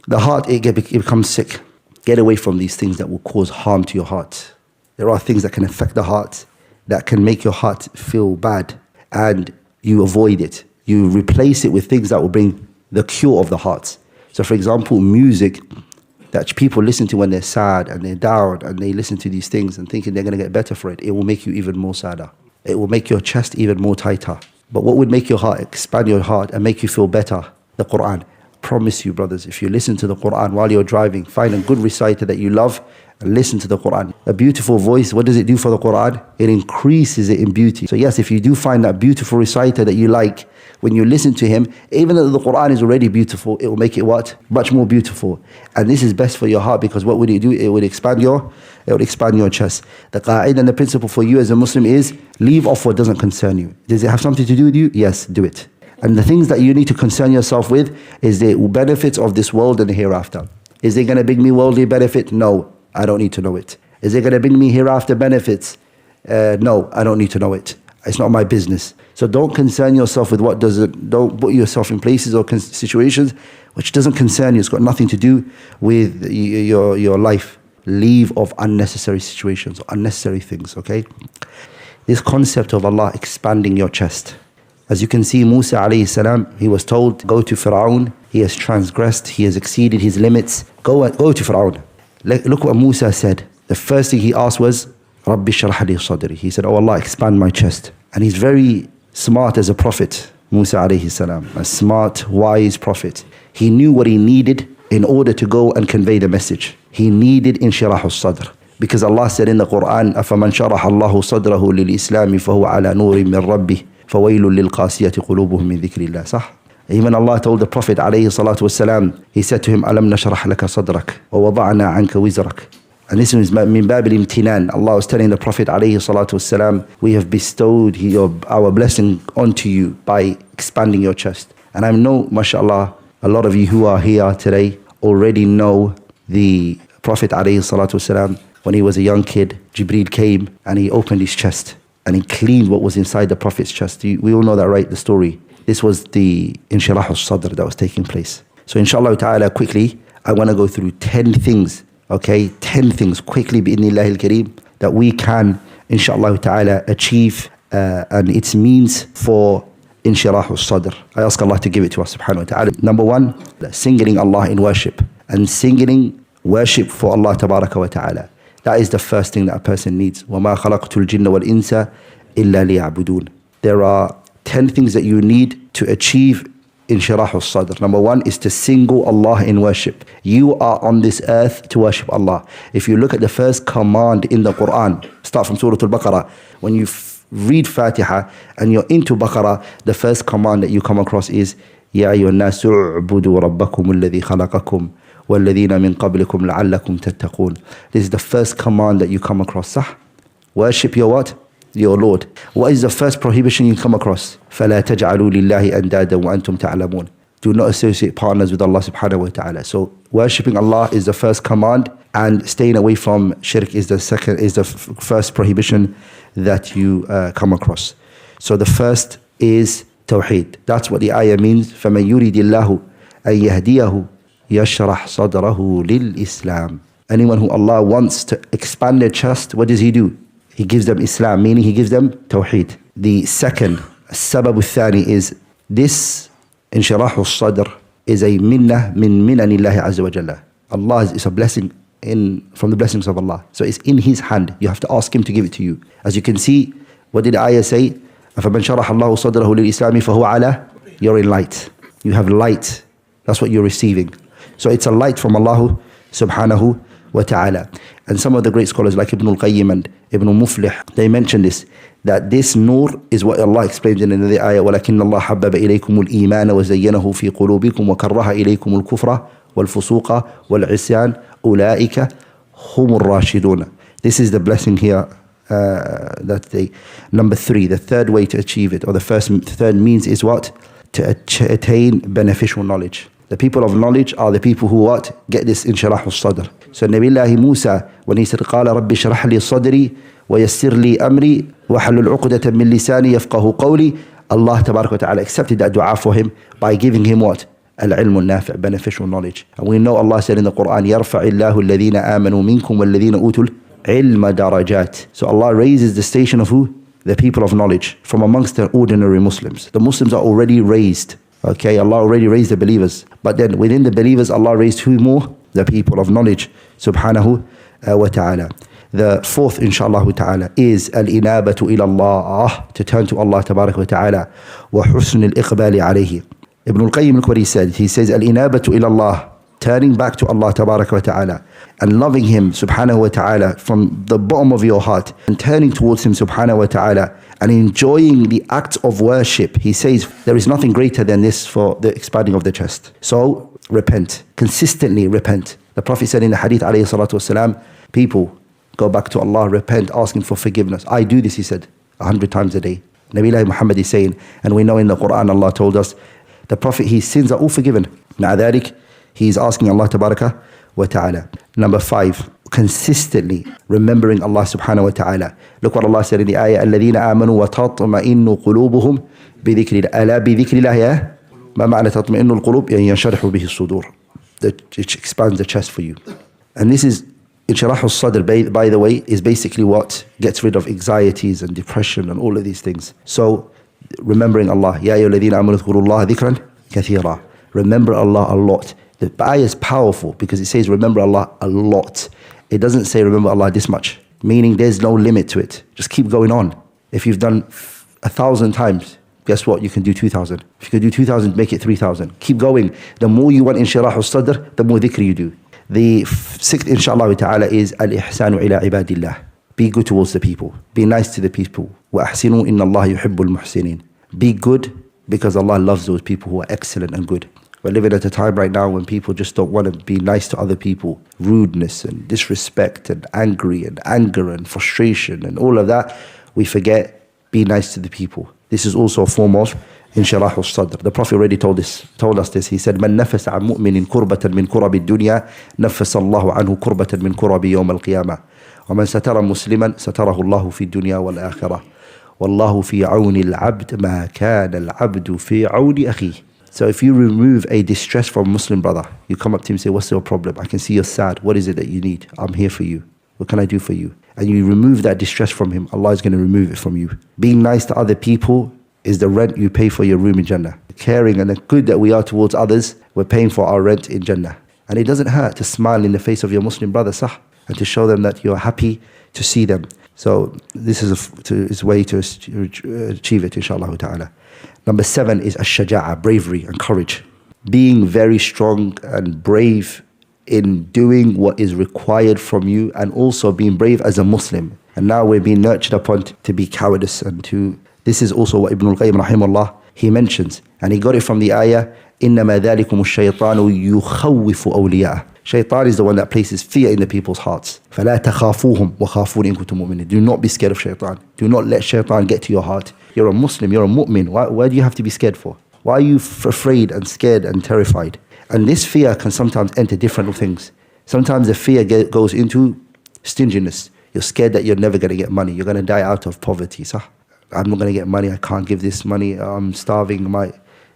The heart, it becomes sick. Get away from these things that will cause harm to your heart. There are things that can affect the heart, that can make your heart feel bad, and you avoid it. You replace it with things that will bring the cure of the heart. So for example, music that people listen to when they're sad and they're down, and they listen to these things and thinking they're going to get better for it, it will make you even more sadder. It will make your chest even more tighter. But what would make your heart, expand your heart and make you feel better? The Quran. Promise you, brothers, if you listen to the Quran while you're driving, find a good reciter that you love and listen to the Quran. A beautiful voice, what does it do for the Quran? It increases it in beauty. So yes, if you do find that beautiful reciter that you like, when you listen to him, even though the Quran is already beautiful, it will make it what? Much more beautiful. And this is best for your heart, because what would it do? It would expand your chest. The qa'idah and the principle for you as a Muslim is, leave off what doesn't concern you. Does it have something to do with you? Yes, do it. And the things that you need to concern yourself with is the benefits of this world and the hereafter. Is it going to bring me worldly benefit? No, I don't need to know it. Is it going to bring me hereafter benefits? No, I don't need to know it. It's not my business. So don't concern yourself with what doesn't, don't put yourself in places or situations which doesn't concern you. It's got nothing to do with your life. Leave of unnecessary situations, unnecessary things, okay? This concept of Allah expanding your chest. As you can see, Musa alayhi salam, he was told, go to Firaun. He has transgressed, he has exceeded his limits. Go to Firaun. Look what Musa said. The first thing he asked was, Rabbi sharh li sadri. He said, oh Allah, expand my chest. And he's very smart as a prophet, Musa alayhi salam. A smart, wise prophet. He knew what he needed in order to go and convey the message. He needed inshirah as-Sadr. Because Allah said in the Quran, أَفَمَنْ شَرَحَ اللَّهُ صَدْرَهُ لِلْإِسْلَامِ فَهُوَ عَلَى نُورٍ مِّن رَبِّهِ فَوَيْلٌ لِلْقَاسِيَةِ قُلُوبُهُم مِّن ذِكْرِ اللَّهِ. صح? Even Allah told the Prophet alayhi salatu wasalam, he said to him, أَلَمْ نَشْرَحْ لَكَ صَدْرَكَ وَوَضَعْنَا عَنْكَ وِزْرَكَ. And this is min bab al-imtinan. Allah was telling the Prophet alayhi salatu wasalam, we have bestowed our blessing onto you by expanding your chest. And I know, mashallah, a lot of you who are here today already know the Prophet alayhi salatu wasalam. When he was a young kid, Jibreel came and he opened his chest and he cleaned what was inside the Prophet's chest. We all know that, right? The story. This was the inshirah as-Sadr that was taking place. So inshallah ta'ala, quickly, I want to go through 10 things, okay? 10 things quickly, bi'idhnillahi al-kareem, that we can, inshallah ta'ala, achieve and its means for inshirah as-Sadr. I ask Allah to give it to us, subhanahu wa ta'ala. Number one, singling Allah in worship. And singling worship for Allah tabaraka wa ta'ala. That is the first thing that a person needs. وَمَا خَلَقْتُ الْجِنَّ وَالْإِنسَ إِلَّا لِيَعْبُدُونَ. There are 10 things that you need to achieve inshirah as-Sadr. Number one is to single Allah in worship. You are on this earth to worship Allah. If you look at the first command in the Quran, start from Surah Al-Baqarah, when you read Fatiha and you're into Baqarah, the first command that you come across is يَا أَيُّهَا النَّاسُ اعْبُدُوا رَبَّكُمُ الَّذِي خَلَقَكُمْ وَالَّذِينَ مِن قَبْلِكُمْ لَعَلَّكُمْ تَتَّقُونَ. This is the first command that you come across. Sah? Worship your what? Your Lord. What is the first prohibition you come across? فَلَا تَجْعَلُوا لِلَّهِ أَنْدَادًا وَأَنْتُمْ تَعْلَمُونَ. Do not associate partners with Allah subhanahu wa ta'ala. So worshipping Allah is the first command, and staying away from shirk is the first prohibition that you come across. So the first is tawheed. That's what the ayah means. فَمَنْ يُرِدِ اللَّهُ أَنْ يَهْدِيَهُ يَشْرَحْ صَدْرَهُ لِلْإِسْلَامِ. Anyone who Allah wants to expand their chest, what does He do? He gives them Islam, meaning He gives them tawheed. The second, السبب الثاني, is this inshirah as-Sadr is a minnah min minanillahi azza wa jalla. Allah is a blessing from the blessings of Allah. So it's in His hand. You have to ask Him to give it to you. As you can see, what did the ayah say? أَفَمَنْ شَرَحَ اللَّهُ صَدْرَهُ لِلْإِسْلَامِ فَهُوَ عَلَى. You're in light. You have light. That's what you're receiving. So it's a light from Allah subhanahu wa ta'ala. And some of the great scholars like Ibn al-Qayyim and Ibn Muflih, they mention this, that this nur is what Allah explains in the ayah, وَلَكِنَّ اللَّهَ حَبَّبَ إِلَيْكُمُ الْإِيمَانَ وَزَيَّنَهُ فِي قُلُوبِكُمْ وَكَرَّهَ إِلَيْكُمُ الْكُفْرَ وَالْفُسُوقَ وَالْعِصْيَانَ أُولَٰئِكَ هُمُ الرَّاشِدُونَ. This is the blessing here. Number three, the third way to achieve it, or the third means is what? To attain beneficial knowledge. The people of knowledge are the people who what? Get this inshirah as-Sadr. So Nabiullah Musa, when he said, قَالَ رَبِّ اشْرَحْ لِي صَدْرِي وَيَسِّرْ لِي أَمْرِي وَحَلُّلْ عُقْدَةً مِّن لِسَانِي يَفْقَهُ قَوْلِي. Allah tabarak wa ta'ala accepted that dua for him by giving him what? Al-ilm al-nafi', beneficial knowledge. And we know Allah said in the Quran, يَرْفَعِ اللَّهُ الَّذِينَ آمَنُوا مِنْكُمْ وَالَّذِينَ أُوتُوا الْعِلْمَ دَرَجَاتٍ. So Allah raises the station of who? The people of knowledge from amongst the ordinary Muslims. The Muslims are already raised. Okay, Allah already raised the believers. But then within the believers, Allah raised who more? The people of knowledge. Subhanahu wa ta'ala. The fourth, inshallah ta'ala, is al-inabatu ila Allah, to turn to Allah tabarak wa ta'ala, wa husn al-iqbali alayhi. Ibn al-Qayyim, look what he said. He says, al-inabatu ila Allah, turning back to Allah tabarak wa ta'ala, and loving Him subhanahu wa ta'ala from the bottom of your heart, and turning towards Him subhanahu wa ta'ala, and enjoying the acts of worship. He says, there is nothing greater than this for the expanding of the chest. So, repent. Consistently repent. The Prophet said in the Hadith, alayhi salatu wasalam, people, go back to Allah, repent, ask Him for forgiveness. I do this, he said, 100 times a day. Nabi Muhammad is saying, and we know in the Quran, Allah told us, the Prophet, his sins are all forgiven. مع ذلك, he is asking Allah tabaraka wa ta'ala. Number 5, consistently remembering Allah subhanahu wa ta'ala. Look what Allah said in the ayah, الَّذِينَ آمَنُوا وَتَطْمَئِنُّ قُلُوبُهُمْ بِذِكْرِ اللَّهِ. أَلَا بِذِكْرِ اللَّهِ يَا ما معنى تطمئن القلوب؟ يعني ينشرح به الصدور. It expands the chest for you. And this is, Sharh as-Sadr, by the way, is basically what gets rid of anxieties and depression and all of these things. So, remembering Allah. يَا أَيُّهَا الَّذِينَ آمَنُوا اذْكُرُوا اللَّهَ ذِكْرًا كَثِيرًا. Remember Allah a lot. The ayah is powerful because it says remember Allah a lot. It doesn't say remember Allah this much. Meaning there's no limit to it. Just keep going on. If you've done 1,000 times, guess what? You can do 2,000. If you can do 2,000, make it 3,000. Keep going. The more you want in Sharh as-Sadr, the more dhikr you do. The 6th, inshallah ta'ala, is al-ihsanu ila ibadillah. Be good towards the people. Be nice to the people. وَأَحْسِنُوا إِنَّ اللَّهَ يُحِبُّ الْمُحْسِنِينَ. Be good because Allah loves those people who are excellent and good. We're living at a time right now when people just don't want to be nice to other people. Rudeness and disrespect and angry and anger and frustration and all of that. We forget, be nice to the people. This is also a form of Sharh as-Sadr. The Prophet already told us this. He said, مَنْ نَفَسَ عَنْ مُؤْمِنٍ كُرْبَةً مِنْ كُرَبِ الدُّنْيَا نَفَسَ اللَّهُ عَنْهُ كُرْبَةً مِنْ كُرَبِ يَوْمَ الْقِيَامَةِ وَمَنْ سَتَرَ مُسْلِمًا سَتَرَهُ اللَّهُ فِي الدُّنْيا وَالْآخِرَةِ وَاللَّهُ فِي عَوْنِ الْعَبْدِ مَا كَانَ الْعَبْدُ فِي عَوْنِ أَخِيهِ. So if you remove a distress from a Muslim brother, you come up to him and say, what's your problem? I can see you're sad. What is it that you need? I'm here for you. What can I do for you? And you remove that distress from him, Allah is going to remove it from you. Being nice to other people is the rent you pay for your room in Jannah. Caring and the good that we are towards others, we're paying for our rent in Jannah. And it doesn't hurt to smile in the face of your Muslim brother, and to show them that you're happy to see them. So this is a way to achieve it, inshallah ta'ala. Number 7 is ash-shaja'a, bravery and courage. Being very strong and brave in doing what is required from you, and also being brave as a Muslim. And now we're being nurtured upon to be cowardice and to... This is also what Ibn al-Qayyim rahimahullah, he mentions. And he got it from the ayah, إِنَّمَا ذَلِكُمُ الشَّيْطَانُ يُخَوِّفُ أَوْلِيَاءَهُ. Shaitan is the one that places fear in the people's hearts. فَلَا تَخَافُوهُمْ وَخَافُونِ إِن كُنتُم مُؤْمِنِينَ. Do not be scared of shaitan. Do not let shaitan get to your heart. You're a Muslim, you're a mu'min. Why do you have to be scared for? Why are you afraid and scared and terrified? And this fear can sometimes enter different things. Sometimes the fear goes into stinginess. You're scared that you're never going to get money. You're going to die out of poverty. I'm not going to get money. I can't give this money. I'm starving.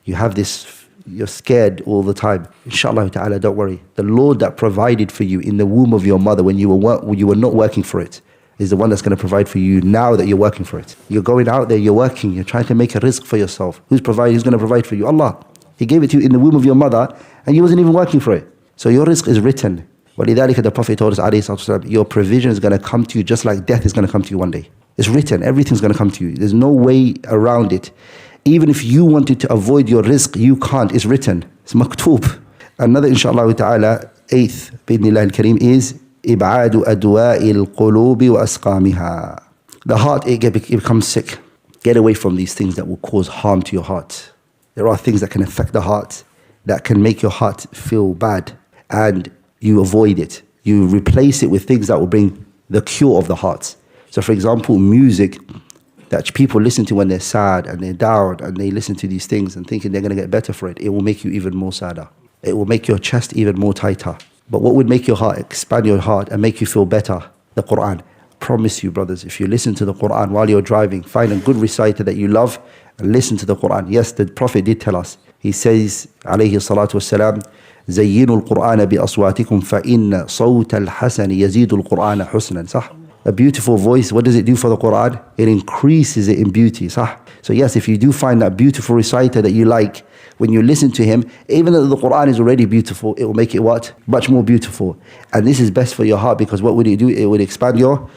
You have this, you're scared all the time. Inshallah ta'ala, don't worry. The Lord that provided for you in the womb of your mother when you were not working for it is the one that's going to provide for you now that you're working for it. You're going out there, you're working, you're trying to make a rizq for yourself. Who's going to provide for you? Allah. He gave it to you in the womb of your mother and you wasn't even working for it. So your rizq is written. وَلِذَلِكَ the Prophet told us, alayhi your provision is going to come to you just like death is going to come to you one day. It's written, everything's going to come to you. There's no way around it. Even if you wanted to avoid your rizq, you can't. It's written. It's maktoob. Another, inshallah ta'ala, 8th, bidnillah al-kareem, is إِبْعَادُ أَدْوَاءِ الْقُلُوبِ وَأَسْقَامِهَا. The heart, it becomes sick. Get away from these things that will cause harm to your heart. There are things that can affect the heart, that can make your heart feel bad, and you avoid it. You replace it with things that will bring the cure of the heart. So for example, music that people listen to when they're sad and they're down, and they listen to these things and thinking they're going to get better for it, it will make you even more sadder. It will make your chest even more tighter. But what would make your heart, expand your heart and make you feel better? The Quran. Promise you, brothers, if you listen to the Quran while you're driving, find a good reciter that you love and listen to the Quran. Yes, the Prophet did tell us, He says, alayhi salatu wassalam, زينوا القرآن بأصواتكم فإن صوت الحسن يزيد القرآن حسنا. صح? A beautiful voice, what does it do for the Quran? It increases it in beauty. صح? So yes, if you do find that beautiful reciter that you like, when you listen to him, even though the Quran is already beautiful, it will make it what? Much more beautiful. And this is best for your heart, because what would it do? It would expand your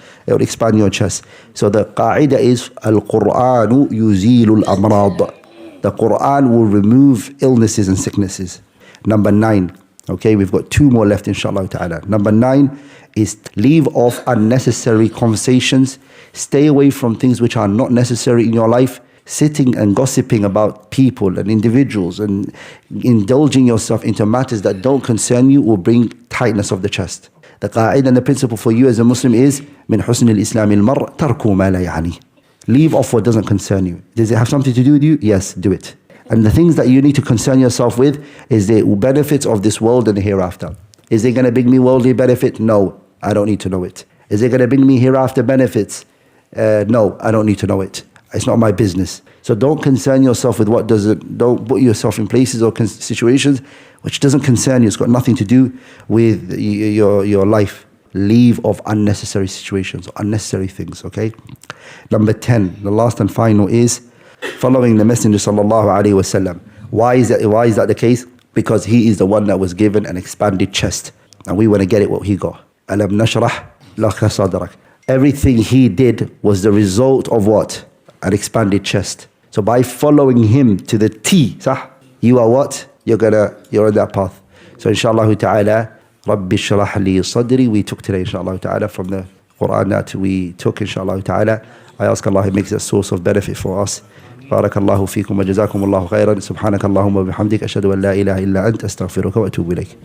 chest. So the qa'idah is al-Qur'anu yuzilu al-amrad. The Quran will remove illnesses and sicknesses. Number 9. Okay, we've got 2 more left, inshallah ta'ala. Number 9 is leave off unnecessary conversations. Stay away from things which are not necessary in your life. Sitting and gossiping about people and individuals and indulging yourself into matters that don't concern you will bring tightness of the chest. The qa'idah and the principle for you as a Muslim is min husn al-Islam al-mar tarku ma la ya'ni. Leave off what doesn't concern you. Does it have something to do with you? Yes, do it. And the things that you need to concern yourself with is the benefits of this world and the hereafter. Is it going to bring me worldly benefit? No, I don't need to know it. Is it going to bring me hereafter benefits? No, I don't need to know it. It's not my business. So don't concern yourself with what doesn't, don't put yourself in places or situations which doesn't concern you. It's got nothing to do with your life. Leave of unnecessary situations, unnecessary things, okay? Number 10, the last and final is following the Messenger sallallahu alaihi wasallam. Why is that the case? Because he is the one that was given an expanded chest, and we want to get it what he got. Alam nashrah laka sadrak. Everything he did was the result of what? An expanded chest. So by following him to the T, you are what? You're on that path. So inshallah ta'ala, Rabbi shrah li sadri. We took today inshallah ta'ala from the Quran that we took inshallah ta'ala. I ask Allah, He makes it a source of benefit for us. Barakallahu feekum wa jazakumullahu khairan. Subhanakallahumma wa bihamdik. Ashhadu an la ilaha illa anta astaghfiruka wa atubu ilayk.